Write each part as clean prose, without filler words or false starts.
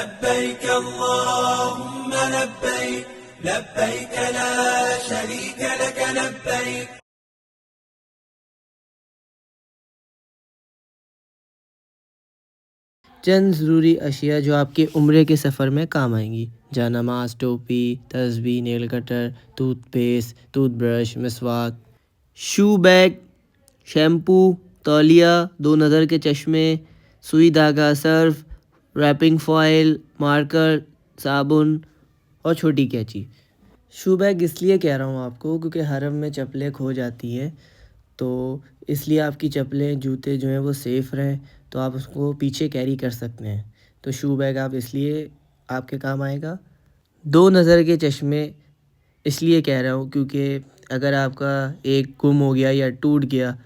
लब्बैक अल्लाहुम्मा लब्बैक लब्बैक ला शरीक लक लब्बैक। चंद ज़रूरी अशिया जो आपके उम्रे के सफ़र में काम आएंगी। जानमाज़, टोपी, तस्बीह, नेल कटर, टूथपेस्ट, टूथब्रश, मिसवाक, शू बैग, शैम्पू, तौलिया, दो नज़र के चश्मे, सुई धागा, सर्फ, रैपिंग फ़ॉइल, मार्कर, साबुन और छोटी कैंची। शू बैग इसलिए कह रहा हूँ आपको क्योंकि हरम में चप्पलें खो जाती हैं, तो इसलिए आपकी चप्पलें, जूते जो हैं वो सेफ़ रहें तो आप उसको पीछे कैरी कर सकते हैं। तो शू बैग आप इसलिए आपके काम आएगा। दो नज़र के चश्मे इसलिए कह रहा हूँ क्योंकि अगर आपका एक गुम हो गया या टूट गया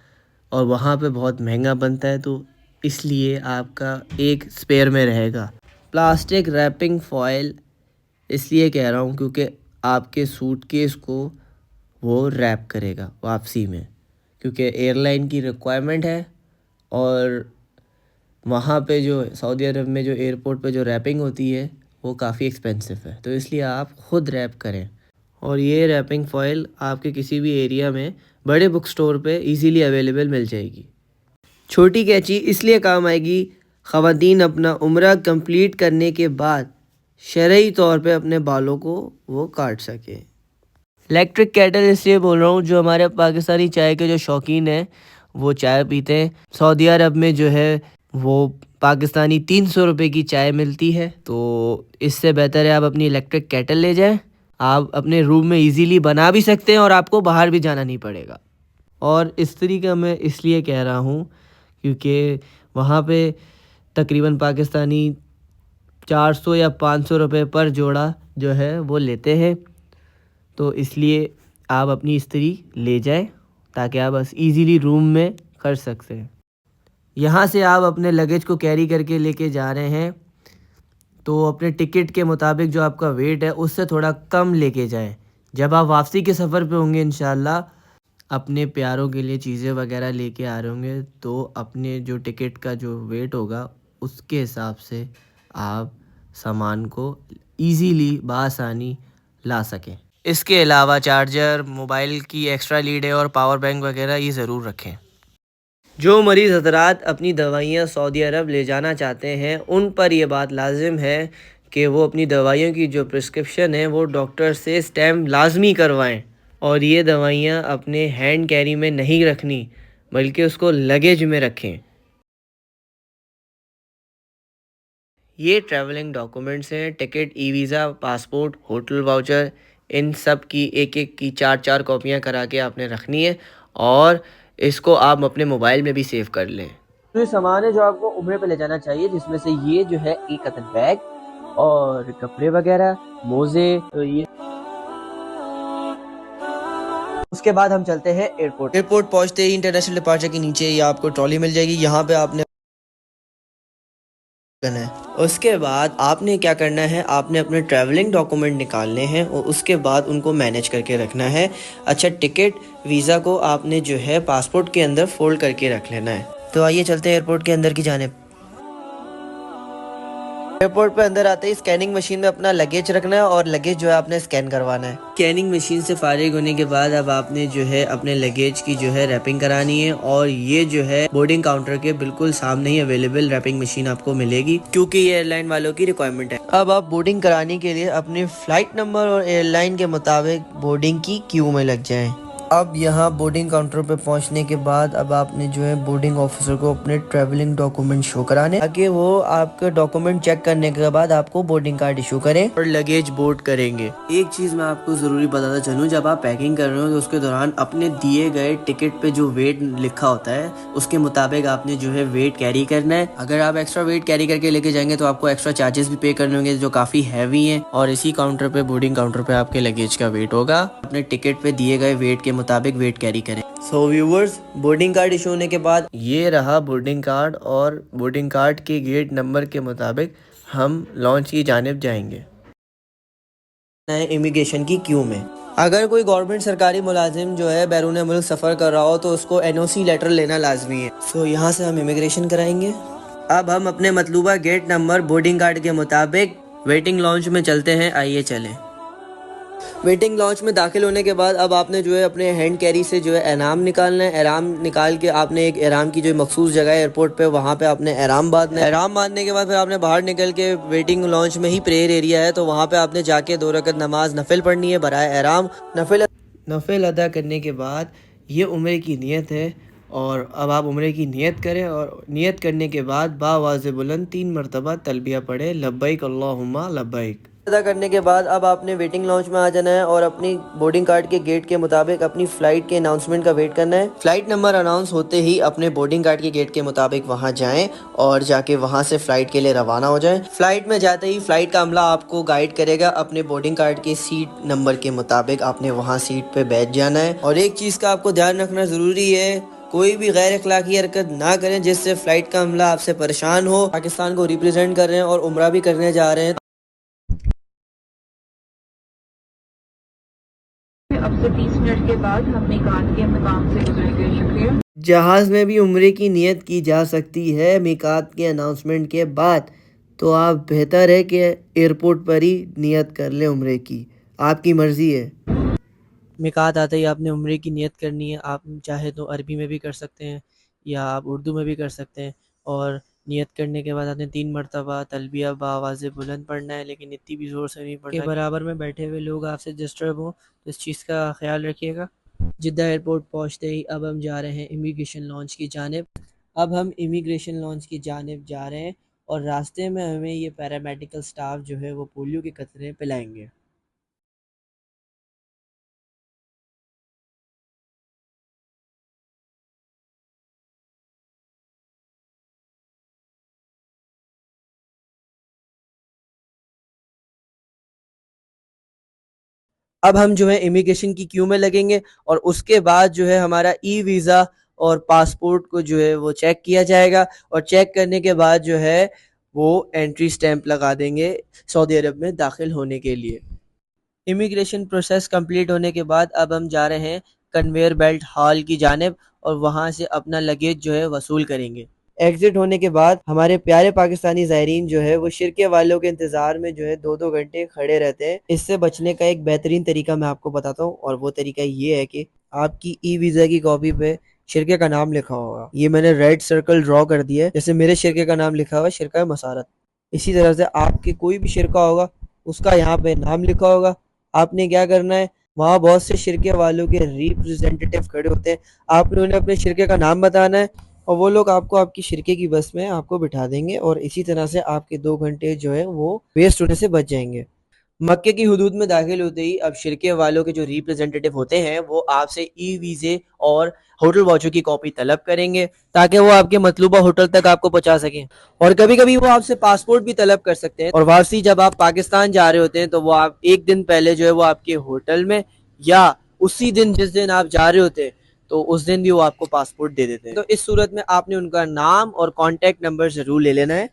और वहाँ पे बहुत महंगा बनता है तो इसलिए आपका एक स्पेयर में रहेगा। प्लास्टिक रैपिंग फ़ॉइल इसलिए कह रहा हूँ क्योंकि आपके सूटकेस को वो रैप करेगा वापसी में, क्योंकि एयरलाइन की रिक्वायरमेंट है और वहाँ पे जो सऊदी अरब में जो एयरपोर्ट पे जो रैपिंग होती है वो काफ़ी एक्सपेंसिव है, तो इसलिए आप ख़ुद रैप करें। और ये रैपिंग फ़ॉइल आपके किसी भी एरिया में बड़े बुक स्टोर पे इजीली अवेलेबल मिल जाएगी। छोटी कैंची इसलिए काम आएगी ख़वातीन अपना उम्रा कंप्लीट करने के बाद शरई तौर पे अपने बालों को वो काट सके। इलेक्ट्रिक केटल इसलिए बोल रहा हूँ, जो हमारे पाकिस्तानी चाय के जो शौकीन हैं वो चाय पीते हैं। सऊदी अरब में जो है वो पाकिस्तानी 300 रुपये की चाय मिलती है, तो इससे बेहतर है आप अपनी इलेक्ट्रिक केटल ले जाएं। आप अपने रूम में इजीली बना भी सकते हैं और आपको बाहर भी जाना नहीं पड़ेगा। और इस्त्री का मैं इसलिए कह रहा हूँ क्योंकि वहाँ पे तकरीबन पाकिस्तानी 400 या 500 रुपये पर जोड़ा जो है वो लेते हैं, तो इसलिए आप अपनी इस्त्री ले जाएं ताकि आप बस इजीली रूम में कर सकते हैं। यहाँ से आप अपने लगेज को कैरी करके लेके जा रहे हैं तो अपने टिकट के मुताबिक जो आपका वेट है उससे थोड़ा कम लेके जाएं। जब आप वापसी के सफ़र पे होंगे इंशाल्लाह अपने प्यारों के लिए चीज़ें वगैरह लेके आ रहे होंगे, तो अपने जो टिकट का जो वेट होगा उसके हिसाब से आप सामान को इजीली बासानी ला सकें। इसके अलावा चार्जर, मोबाइल की एक्स्ट्रा लीड है और पावर बैंक वगैरह ये ज़रूर रखें। जो मरीज़ हज़रात अपनी दवाइयाँ सऊदी अरब ले जाना चाहते हैं उन पर यह बात लाजिम है कि वो अपनी दवाइयों की जो प्रिस्क्रिप्शन है वो डॉक्टर से स्टैम्प लाजमी करवाएं और ये दवाइयाँ अपने हैंड कैरी में नहीं रखनी बल्कि उसको लगेज में रखें। ये ट्रैवलिंग डॉक्यूमेंट्स हैं, ticket, e visa, passport, hotel voucher, इन सब की एक एक की 4-4 कॉपियाँ करा के आपने रखनी है और इसको आप अपने मोबाइल में भी सेव कर लें। तो ये सामान है जो आपको उम्रे पे ले जाना चाहिए, जिसमें से ये जो है एक अदद बैग और कपड़े वगैरह, मोज़े, तो ये उसके बाद हम चलते हैं एयरपोर्ट। एयरपोर्ट पहुंचते ही इंटरनेशनल डिपार्चर के नीचे ये आपको ट्रॉली मिल जाएगी, यहाँ पे आपने है। उसके बाद आपने क्या करना है, आपने अपने ट्रैवलिंग डॉक्यूमेंट निकालने हैं और उसके बाद उनको मैनेज करके रखना है। अच्छा, टिकट, वीज़ा को आपने जो है पासपोर्ट के अंदर फोल्ड करके रख लेना है। तो आइए चलते हैं एयरपोर्ट के अंदर की जानिब। एयरपोर्ट पे अंदर आते ही स्कैनिंग मशीन में अपना लगेज रखना है और लगेज जो है आपने स्कैन करवाना है। स्कैनिंग मशीन से फारिग होने के बाद अब आपने जो है अपने लगेज की जो है रैपिंग करानी है और ये जो है बोर्डिंग काउंटर के बिल्कुल सामने ही अवेलेबल रैपिंग मशीन आपको मिलेगी क्योंकि ये एयरलाइन वालों की रिक्वायरमेंट है। अब आप बोर्डिंग कराने के लिए अपने फ्लाइट नंबर और एयरलाइन के मुताबिक बोर्डिंग की क्यू में लग जाएं। अब यहाँ बोर्डिंग काउंटर पे पहुँचने के बाद अब आपने जो है बोर्डिंग ऑफिसर को अपने ट्रैवलिंग डॉक्यूमेंट शो कराने, ताकि वो आपके डॉक्यूमेंट चेक करने के बाद आपको बोर्डिंग कार्ड इशू करें और लगेज बोर्ड करेंगे। एक चीज़ मैं आपको ज़रूरी बताता चलूँ, जब आप पैकिंग कर रहे हो तो उसके दौरान अपने दिए गए टिकट पे जो वेट लिखा होता है उसके मुताबिक आपने जो है वेट कैरी करना है। अगर आप एक्स्ट्रा वेट कैरी करके लेके जाएंगे तो आपको एक्स्ट्रा चार्जेस भी पे करने होंगे जो काफ़ी हैवी हैं और इसी काउंटर पे, बोर्डिंग काउंटर पे आपके लगेज का वेट होगा। अपने टिकट पे दिए गए वेट के मुताबिक वेट कैरी करें। सो व्यूवर्स, बोर्डिंग कार्ड इशू होने के बाद ये रहा बोर्डिंग कार्ड और बोर्डिंग कार्ड के गेट नंबर के मुताबिक हम लॉन्च की जानिब जाएंगे इमिग्रेशन की क्यू में। अगर कोई गवर्नमेंट सरकारी मुलाजिम जो है बैरून मुल्क सफ़र कर रहा हो तो उसको NOC लेटर लेना लाजमी है। सो यहाँ से हम इमिग्रेशन कराएंगे अब हम अपने मतलूबा गेट नंबर बोर्डिंग कार्ड के मुताबिक वेटिंग लॉन्च में चलते हैं। आइए चलें। वेटिंग लॉन्च में दाखिल होने के बाद अब आपने जो है अपने हैंड कैरी से जो है एहराम निकालना है। एहराम निकाल के आपने एक एहराम की जो मखसूस जगह है एयरपोर्ट पे, वहाँ पे आपने एहराम बांधना है। एहराम बांधने के बाद फिर आपने बाहर निकल के, वेटिंग लॉन्च में ही प्रेयर एरिया है, तो वहाँ पे आपने जाके 2 रकत नमाज नफिल पढ़नी है बराए एहराम। नफिल अदा करने के बाद ये उम्रे की नियत है, और अब आप उम्रे की नियत करें, और नियत करने के बाद बावाज़ बुलंद 3 मरतबा तलबिया पढ़े, लब्बैक अल्लाहुम्मा लब्बैक। अदा करने के बाद अब आपने वेटिंग लॉन्च में आ जाना है और अपनी बोर्डिंग कार्ड के गेट के मुताबिक अपनी फ़्लाइट के अनाउंसमेंट का वेट करना है। फ़्लाइट नंबर अनाउंस होते ही अपने बोर्डिंग कार्ड के गेट के मुताबिक वहां जाएं और जाके वहां से फ़्लाइट के लिए रवाना हो जाएं। फ़्लाइट में जाते ही फ़्लाइट का अमला आपको गाइड करेगा। अपने बोर्डिंग कार्ड के सीट नंबर के मुताबिक आपने वहाँ सीट पर बैठ जाना है। और एक चीज़ का आपको ध्यान रखना ज़रूरी है, कोई भी गैर अखलाकी हरकत ना करें जिससे फ़्लाइट का अमला आपसे परेशान हो। पाकिस्तान को रिप्रेजेंट कर रहे हैं और उम्रा भी करने जा रहे हैं। अब से 30 मिनट के बाद हम मीकात के मकाम से गुजरेंगे। शुक्रिया। जहाज़ में भी उम्रे की नियत की जा सकती है मीकात के अनाउंसमेंट के बाद, तो आप बेहतर है कि एयरपोर्ट पर ही नियत कर लें उम्रे की, आपकी मर्ज़ी है। मीकात आते ही आपने उम्रे की नियत करनी है। आप चाहे तो अरबी में भी कर सकते हैं या आप उर्दू में भी कर सकते हैं। और नियत करने के बाद आपने 3 मरतबा तलबिया बावाज़ बुलंद पढ़ना है, लेकिन इतनी भी ज़ोर से नहीं पढ़ना कि बराबर में बैठे हुए लोग आपसे डिस्टर्ब हों, तो इस चीज़ का ख्याल रखिएगा। जिद्दा एयरपोर्ट पहुंचते ही अब हम जा रहे हैं इमिग्रेशन लॉन्च की जानिब। अब हम इमिग्रेशन लॉन्च की जानिब जा रहे हैं और रास्ते में हमें ये पैरामेडिकल स्टाफ जो है वो पोलियो के कतरे पिलाएंगे। अब हम जो है इमिग्रेशन की क्यू में लगेंगे और उसके बाद जो है हमारा ई वीज़ा और पासपोर्ट को जो है वो चेक किया जाएगा, और चेक करने के बाद जो है वो एंट्री स्टैंप लगा देंगे सऊदी अरब में दाखिल होने के लिए। इमिग्रेशन प्रोसेस कंप्लीट होने के बाद अब हम जा रहे हैं कन्वेयर बेल्ट हॉल की जानिब और वहां से अपना लगेज जो है वसूल करेंगे। एग्जिट होने के बाद हमारे प्यारे पाकिस्तानी ज़ायरीन जो है वो शिरके वालों के इंतज़ार में जो है 2-2 घंटे खड़े रहते हैं। इससे बचने का एक बेहतरीन तरीका मैं आपको बताता हूँ, और वो तरीका ये है कि आपकी ई वीज़ा की कॉपी पे शिरके का नाम लिखा होगा। ये मैंने रेड सर्कल ड्रॉ कर दिया है, जैसे मेरे शिरके का नाम लिखा हुआ है शिरका मसारत। इसी तरह से आपके कोई भी शिरका होगा उसका यहाँ पे नाम लिखा होगा। आपने क्या करना है, वहाँ बहुत से शिरके वालों के रिप्रेजेंटेटिव खड़े होते हैं, आपने उन्हें अपने शिरके का नाम बताना है और वो लोग आपको आपकी शिरके की बस में आपको बिठा देंगे, और इसी तरह से आपके 2 घंटे जो है वो वेस्ट होने से बच जाएंगे। मक्के की हुदूद में दाखिल होते ही अब शिरके वालों के जो रिप्रेजेंटेटिव होते हैं वो आपसे ई वीज़े और होटल वाउचर की कॉपी तलब करेंगे, ताकि वो आपके मतलूबा होटल तक आपको पहुंचा सकें। और कभी कभी वो आपसे पासपोर्ट भी तलब कर सकते हैं। और वापसी जब आप पाकिस्तान जा रहे होते हैं तो वो आप एक दिन पहले जो है वो आपके होटल में, या उसी दिन जिस दिन आप जा रहे होते हैं तो उस दिन भी वो आपको पासपोर्ट दे देते हैं। तो इस सूरत में आपने उनका नाम और कॉन्टेक्ट नंबर ज़रूर ले लेना है।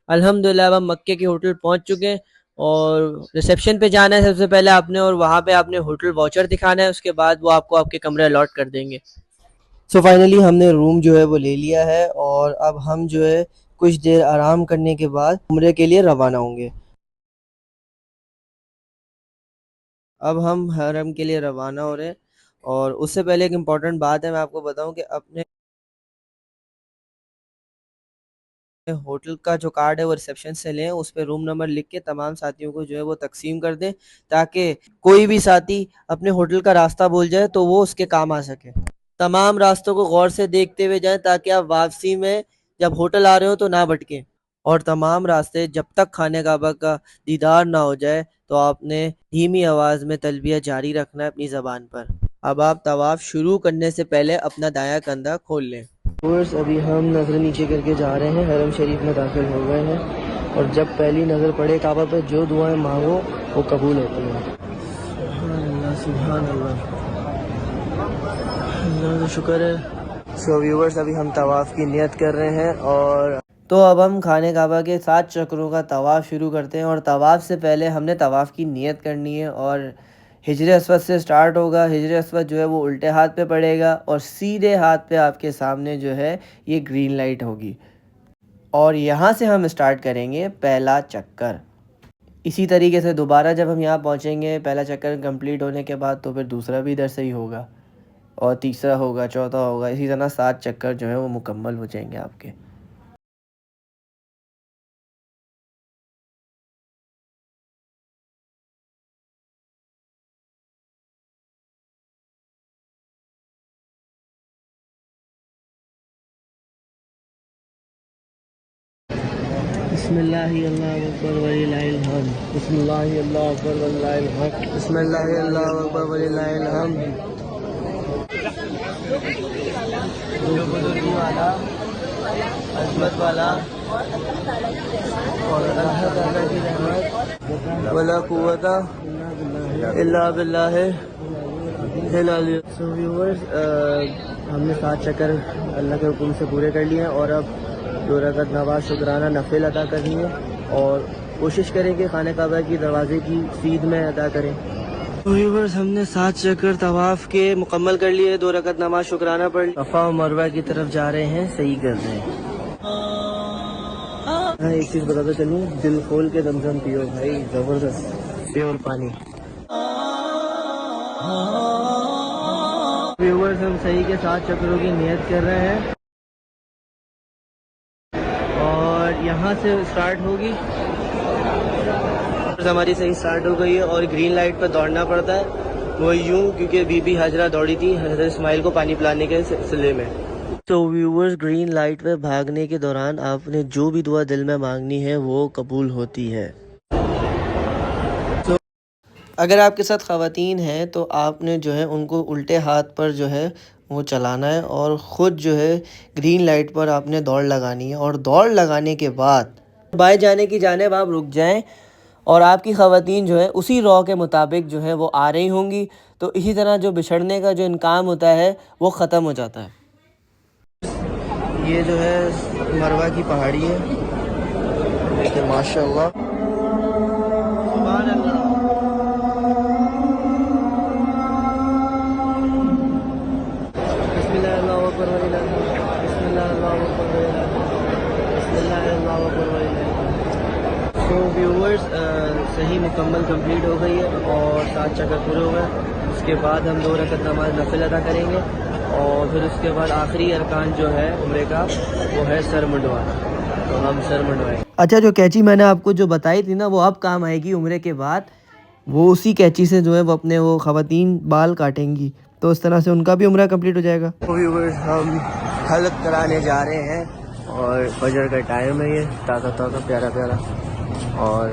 अल्हम्दुलिल्लाह अब हम मक्के के होटल पहुंच चुके हैं और रिसेप्शन पे जाना है सबसे पहले आपने, और वहाँ पे आपने होटल वाउचर दिखाना है। उसके बाद वो आपको आपके कमरे अलॉट कर देंगे। सो फाइनली हमने रूम जो है वो ले लिया है और अब हम जो है कुछ देर आराम करने के बाद उम्रे के लिए रवाना होंगे। अब हम हरम के लिए रवाना हो रहे हैं, और उससे पहले एक इम्पॉर्टेंट बात है, मैं आपको बताऊं कि अपने होटल का जो कार्ड है वो रिसेप्शन से लें, उस पे रूम नंबर लिख के तमाम साथियों को जो है वो तकसीम कर दें, ताकि कोई भी साथी अपने होटल का रास्ता भूल जाए तो वो उसके काम आ सके। तमाम रास्तों को गौर से देखते हुए जाएं ताकि आप वापसी में जब होटल आ रहे हो तो ना भटकें। और तमाम रास्ते जब तक खाने काबा का दीदार ना हो जाए तो आपने धीमी आवाज़ में तलबिया जारी रखना है अपनी ज़बान पर। अब आप तवाफ़ शुरू करने से पहले अपना दायां कंधा खोल लें। व्यूअर्स, अभी हम नज़र नीचे करके जा रहे हैं, हरम शरीफ में दाखिल हो गए हैं, और जब पहली नज़र पड़े काबा पे जो दुआएं मांगो वो कबूल होती हैं। सुभान अल्लाह, अल्लाह का शुक्र है। सो व्यूअर्स, अभी हम तवाफ़ की नियत कर रहे हैं, और तो अब हम खाने काबा के 7 चक्रों का तवाफ़ शुरू करते हैं। और तवाफ़ से पहले हमने तवाफ़ की नियत करनी है, और हिजर अस्वद से स्टार्ट होगा। हिजर अस्वद जो है वो उल्टे हाथ पे पड़ेगा और सीधे हाथ पे आपके सामने जो है ये ग्रीन लाइट होगी। और यहाँ से हम स्टार्ट करेंगे पहला चक्कर। इसी तरीके से दोबारा जब हम यहाँ पहुँचेंगे, पहला चक्कर कंप्लीट होने के बाद, तो फिर दूसरा भी इधर से ही होगा और तीसरा होगा, चौथा होगा, इसी तरह 7 चक्कर जो है वो मुकम्मल हो जाएंगे आपके। बिस्मिल्लाहि अल्लाहु अकबर वलिल्लाहिल हम्द, बिस्मिल्लाहि अल्लाहु अकबर वलिल्लाहिल हम्द, बिस्मिल्लाहि अल्लाहु अकबर वलिल्लाहिल हम्द। जो बुजुर्गी वाला, अज़मत वाला और अल्लाह ताला की रहमत वला कुव्वता इल्ला बिल्लाहिल अली। सो व्यूअर्स, हमने 7 चक्कर अल्लाह के हुक्म से पूरे कर लिए हैं और अब 2 रकात नवाज शुक्राना नफिल अदा करनी है और कोशिश करें कि खाने काबा की दरवाजे की सीध में अदा करें। तो व्यूअर्स, हमने 7 चक्कर तवाफ़ के मुकम्मल कर लिए, 2 रकात नमाज शुक्राना पढ़ ली, सफ़ा और मरवा की तरफ जा रहे हैं, सही कर रहे हैं। हाँ, एक चीज़ बताता चलूँ, दिल खोल के दमदम पियो भाई, ज़बरदस्त प्योर पानी। व्यूअर्स, हम सही के 7 चक्करों की नियत कर रहे हैं और यहाँ से स्टार्ट होगी। हमारी सही स्टार्ट हो गई है और ग्रीन लाइट पर दौड़ना पड़ता है, वो यूं क्योंकि बीबी हाजरा दौड़ी थी हज़रत इस्माइल को पानी पिलाने के सिलसिले में। तो व्यूअर्स, ग्रीन लाइट पे भागने के दौरान आपने जो भी दुआ दिल में मांगनी है वो कबूल होती है। तो अगर आपके साथ ख़वातीन हैं तो आपने जो है उनको उल्टे हाथ पर जो है वो चलाना है और ख़ुद जो है ग्रीन लाइट पर आपने दौड़ लगानी है और दौड़ लगाने के बाद बाएं जाने की जानिब आप रुक जाएं और आपकी ख़वातीन जो है उसी रॉ के मुताबिक जो है वो आ रही होंगी। तो इसी तरह जो बिछड़ने का जो इनकाम होता है वो ख़त्म हो जाता है। ये जो है मरवा की पहाड़ी है, देखिए माशाअल्लाह, सुभान अल्लाह। बिस्मिल्लाह अल्लाहु अकबर वलिल्लाह, बिस्मिल्लाह अल्लाहु अकबर वलिल्लाह, बिस्मिल्लाह अल्लाहु अकबर वलिल्लाह। तो व्यूअर्स, सही मुकम्मल कंप्लीट हो गई है और 7 चक्कर पूरे हो गए। उसके बाद हम 2 रकात नमाज नफिल अदा करेंगे और फिर उसके बाद आखिरी अरकान जो है उम्रे का वो है सर मुंडवाना, तो हम सर मुंडवाएंगे। अच्छा, जो कैंची मैंने आपको जो बताई थी ना वो अब काम आएगी उम्रे के बाद, वो उसी कैंची से जो है वो अपने वो ख़वातीन बाल काटेंगी, तो इस तरह से उनका भी उम्रा कंप्लीट हो जाएगा। तो व्यूअर्स, हम हलक कराने जा रहे हैं और फजर का टाइम है, ये ताज़ा ताज़ा प्यारा प्यारा, और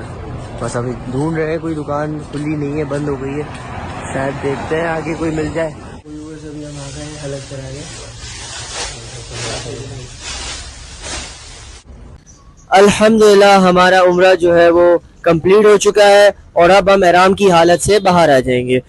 बस अभी ढूंढ रहे हैं, कोई दुकान खुली नहीं है, बंद हो गई है, शायद देखते हैं आगे कोई मिल जाए। अभी हम आ गए हैं हलक कराने। अल्हम्दुलिल्लाह हमारा उम्रा जो है वो कंप्लीट हो चुका है और अब हम ihram की हालत से बाहर आ जाएंगे।